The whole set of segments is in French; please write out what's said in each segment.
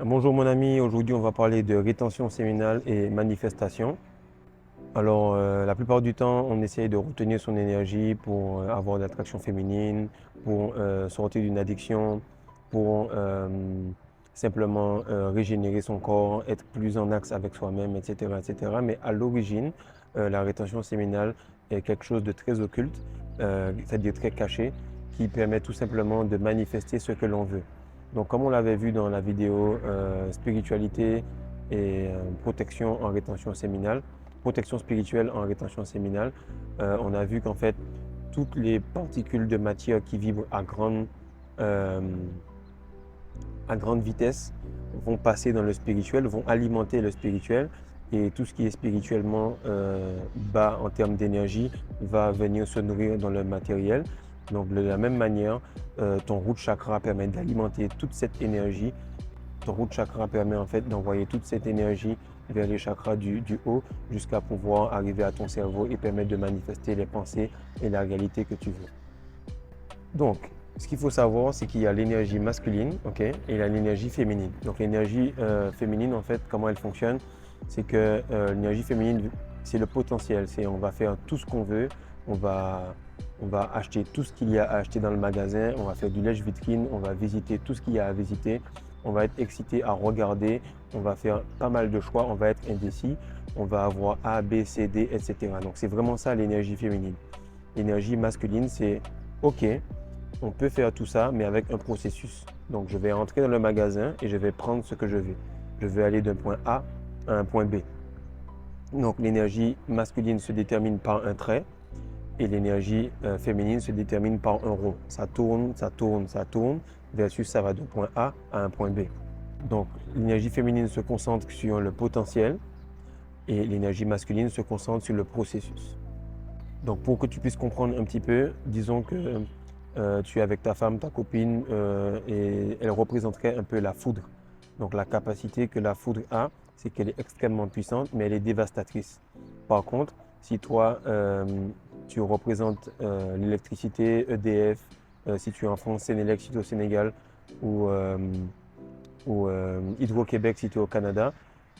Bonjour mon ami, aujourd'hui on va parler de rétention séminale et manifestation. Alors la plupart du temps on essaye de retenir son énergie pour avoir de l'attraction féminine, pour sortir d'une addiction, pour simplement régénérer son corps, être plus en axe avec soi-même, etc., etc. Mais à l'origine, la rétention séminale est quelque chose de très occulte, c'est-à-dire très caché, qui permet tout simplement de manifester ce que l'on veut. Donc, comme on l'avait vu dans la vidéo spiritualité et protection en rétention séminale, protection spirituelle en rétention séminale, on a vu qu'en fait, toutes les particules de matière qui vibrent euh, à grande vitesse vont passer dans le spirituel, vont alimenter le spirituel. Et tout ce qui est spirituellement bas en termes d'énergie va venir se nourrir dans le matériel. Donc de la même manière, ton root chakra permet d'alimenter toute cette énergie. Ton root chakra permet en fait d'envoyer toute cette énergie vers les chakras du haut jusqu'à pouvoir arriver à ton cerveau et permettre de manifester les pensées et la réalité que tu veux. Donc, ce qu'il faut savoir, c'est qu'il y a l'énergie masculine, ok, et il y a l'énergie féminine. Donc, l'énergie féminine, en fait, comment elle fonctionne, c'est que l'énergie féminine, c'est le potentiel. C'est on va faire tout ce qu'on veut, on va, on va acheter tout ce qu'il y a à acheter dans le magasin, on va faire du lèche-vitrine, on va visiter tout ce qu'il y a à visiter, on va être excité à regarder, on va faire pas mal de choix, on va être indécis, on va avoir A, B, C, D, etc. Donc, c'est vraiment ça l'énergie féminine. L'énergie masculine, c'est OK, on peut faire tout ça, mais avec un processus. Donc, je vais entrer dans le magasin et je vais prendre ce que je veux. Je veux aller d'un point A à un point B. Donc, l'énergie masculine se détermine par un trait et l'énergie féminine se détermine par un rond. Ça tourne, ça tourne, ça tourne, versus ça va d'un point A à un point B. Donc, l'énergie féminine se concentre sur le potentiel et l'énergie masculine se concentre sur le processus. Donc, pour que tu puisses comprendre un petit peu, disons que tu es avec ta femme, ta copine, et elle représenterait un peu la foudre. Donc la capacité que la foudre a, c'est qu'elle est extrêmement puissante, mais elle est dévastatrice. Par contre, si toi, tu représentes l'électricité, EDF, si tu es en France, Sénélec, si tu es au Sénégal, ou, euh, ou Hydro-Québec, si tu es au Canada,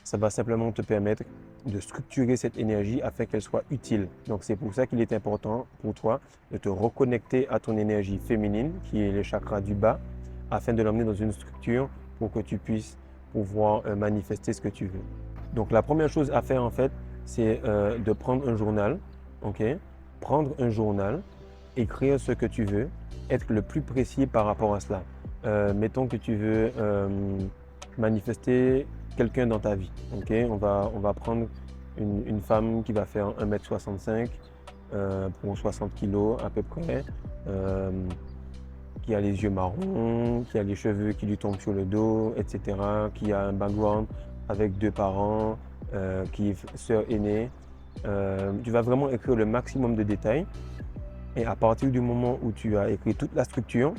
ça va simplement te permettre de structurer cette énergie afin qu'elle soit utile. Donc c'est pour ça qu'il est important pour toi de te reconnecter à ton énergie féminine, qui est le chakra du bas, afin de l'emmener dans une structure pour que tu puisses pouvoir manifester ce que tu veux. Donc la première chose à faire en fait, c'est de prendre un journal, ok? Prendre un journal, écrire ce que tu veux, être le plus précis par rapport à cela. Mettons que tu veux manifester quelqu'un dans ta vie. Okay? On va prendre une femme qui va faire 1,65 m pour 60 kg à peu près, qui a les yeux marrons, qui a les cheveux qui lui tombent sur le dos, etc., qui a un background avec deux parents, qui est sœur aînée. Tu vas vraiment écrire le maximum de détails. Et à partir du moment où tu as écrit toute la structure,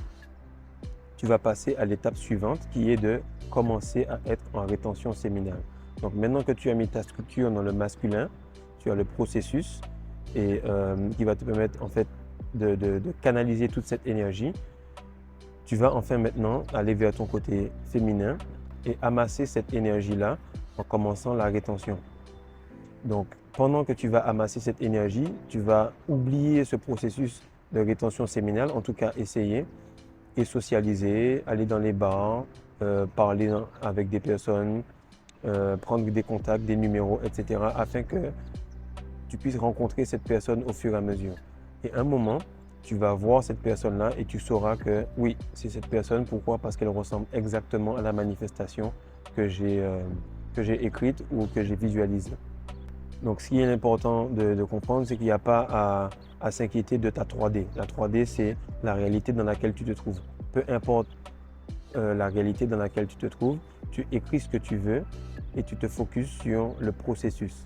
tu vas passer à l'étape suivante qui est de commencer à être en rétention séminale. Donc maintenant que tu as mis ta structure dans le masculin, tu as le processus et qui va te permettre en fait de canaliser toute cette énergie. Tu vas enfin maintenant aller vers ton côté féminin et amasser cette énergie-là en commençant la rétention. Donc pendant que tu vas amasser cette énergie, tu vas oublier ce processus de rétention séminale, en tout cas essayer, et socialiser, aller dans les bars, parler avec des personnes, prendre des contacts, des numéros, etc. afin que tu puisses rencontrer cette personne au fur et à mesure. Et un moment, tu vas voir cette personne-là et tu sauras que oui, c'est cette personne. Pourquoi? Parce qu'elle ressemble exactement à la manifestation que j'ai écrite ou que j'ai visualisée. Donc, ce qui est important de comprendre, c'est qu'il n'y a pas à s'inquiéter de ta 3D. La 3D, c'est la réalité dans laquelle tu te trouves. Peu importe la réalité dans laquelle tu te trouves, tu écris ce que tu veux et tu te focuses sur le processus.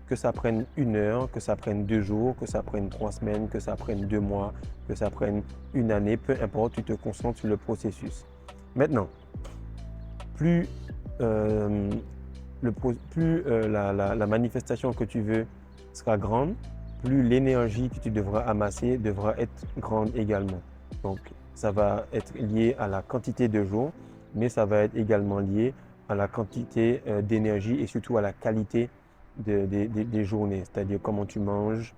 Que ça prenne 1 heure, que ça prenne 2 jours, que ça prenne 3 semaines, que ça prenne 2 mois, que ça prenne 1 année, peu importe, tu te concentres sur le processus. Maintenant, plus la manifestation que tu veux sera grande, plus l'énergie que tu devras amasser devra être grande également. Donc, ça va être lié à la quantité de jours, mais ça va être également lié à la quantité d'énergie et surtout à la qualité des journées, c'est-à-dire comment tu manges,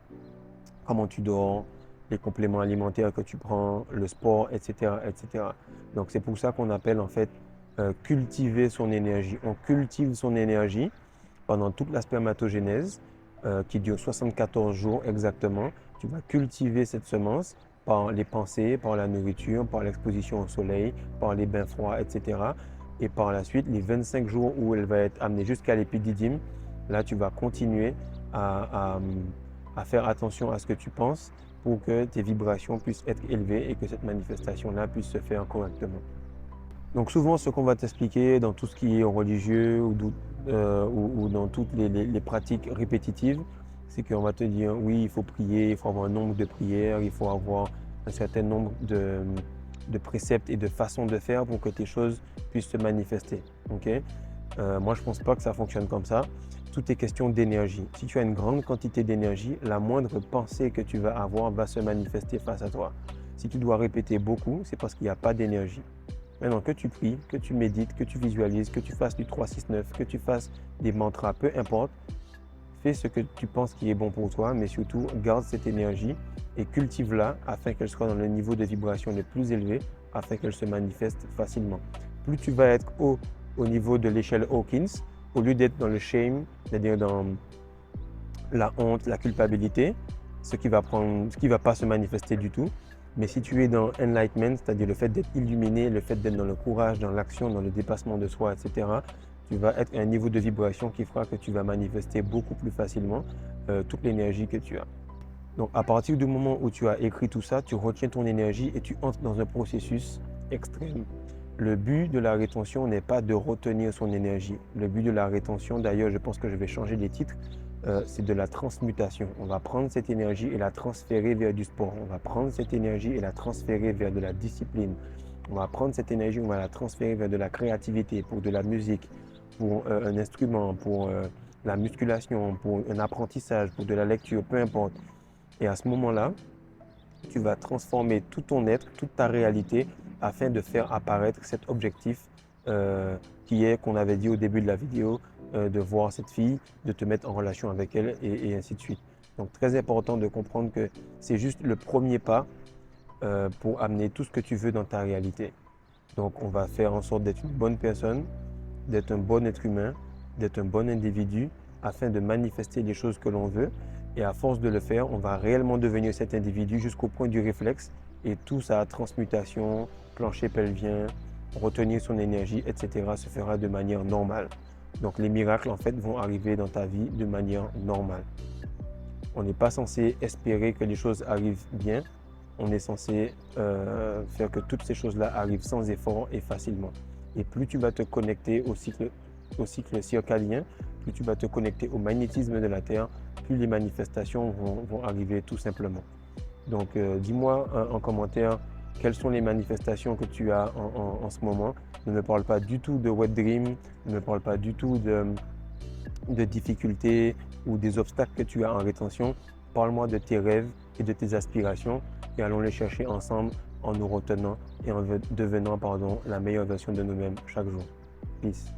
comment tu dors, les compléments alimentaires que tu prends, le sport, etc., etc. Donc c'est pour ça qu'on appelle en fait cultiver son énergie. On cultive son énergie pendant toute la spermatogénèse qui dure 74 jours exactement. Tu vas cultiver cette semence par les pensées, par la nourriture, par l'exposition au soleil, par les bains froids, etc. Et par la suite, les 25 jours où elle va être amenée jusqu'à l'épididyme, là, tu vas continuer à, à faire attention à ce que tu penses pour que tes vibrations puissent être élevées et que cette manifestation-là puisse se faire correctement. Donc souvent, ce qu'on va t'expliquer dans tout ce qui est religieux ou dans toutes les pratiques répétitives, c'est qu'on va te dire, oui, il faut prier, il faut avoir un nombre de prières, il faut avoir un certain nombre de préceptes et de façons de faire pour que tes choses puissent se manifester. Okay? Moi, je ne pense pas que ça fonctionne comme ça. Tout est question d'énergie. Si tu as une grande quantité d'énergie, la moindre pensée que tu vas avoir va se manifester face à toi. Si tu dois répéter beaucoup, c'est parce qu'il n'y a pas d'énergie. Maintenant, que tu pries, que tu médites, que tu visualises, que tu fasses du 3-6-9, que tu fasses des mantras, peu importe, fais ce que tu penses qui est bon pour toi, mais surtout garde cette énergie et cultive-la afin qu'elle soit dans le niveau de vibration le plus élevé, afin qu'elle se manifeste facilement. Plus tu vas être haut au niveau de l'échelle Hawkins, au lieu d'être dans le shame, c'est-à-dire dans la honte, la culpabilité, ce qui va pas se manifester du tout. Mais si tu es dans enlightenment, c'est-à-dire le fait d'être illuminé, le fait d'être dans le courage, dans l'action, dans le dépassement de soi, etc., tu vas être à un niveau de vibration qui fera que tu vas manifester beaucoup plus facilement toute l'énergie que tu as. Donc à partir du moment où tu as écrit tout ça, tu retiens ton énergie et tu entres dans un processus extrême. Le but de la rétention n'est pas de retenir son énergie. Le but de la rétention, d'ailleurs, je pense que je vais changer les titres, c'est de la transmutation. On va prendre cette énergie et la transférer vers du sport. On va prendre cette énergie et la transférer vers de la discipline. On va prendre cette énergie, on va la transférer vers de la créativité, pour de la musique, pour un instrument, pour la musculation, pour un apprentissage, pour de la lecture, peu importe. Et à ce moment-là, tu vas transformer tout ton être, toute ta réalité, afin de faire apparaître cet objectif qui est, qu'on avait dit au début de la vidéo, de voir cette fille, de te mettre en relation avec elle et ainsi de suite. Donc très important de comprendre que c'est juste le premier pas pour amener tout ce que tu veux dans ta réalité. Donc on va faire en sorte d'être une bonne personne, d'être un bon être humain, d'être un bon individu afin de manifester les choses que l'on veut. Et à force de le faire, on va réellement devenir cet individu jusqu'au point du réflexe et tout sa transmutation, plancher pelvien, retenir son énergie, etc. se fera de manière normale. Donc les miracles en fait vont arriver dans ta vie de manière normale. On n'est pas censé espérer que les choses arrivent bien, on est censé faire que toutes ces choses-là arrivent sans effort et facilement. Et plus tu vas te connecter au cycle circadien, plus tu vas te connecter au magnétisme de la Terre, plus les manifestations vont arriver tout simplement. Donc dis-moi en commentaire quelles sont les manifestations que tu as en ce moment. Ne me parle pas du tout de wet dream, ne me parle pas du tout de difficultés ou des obstacles que tu as en rétention. Parle-moi de tes rêves et de tes aspirations et allons les chercher ensemble en nous retenant et en devenant la meilleure version de nous-mêmes chaque jour. Peace.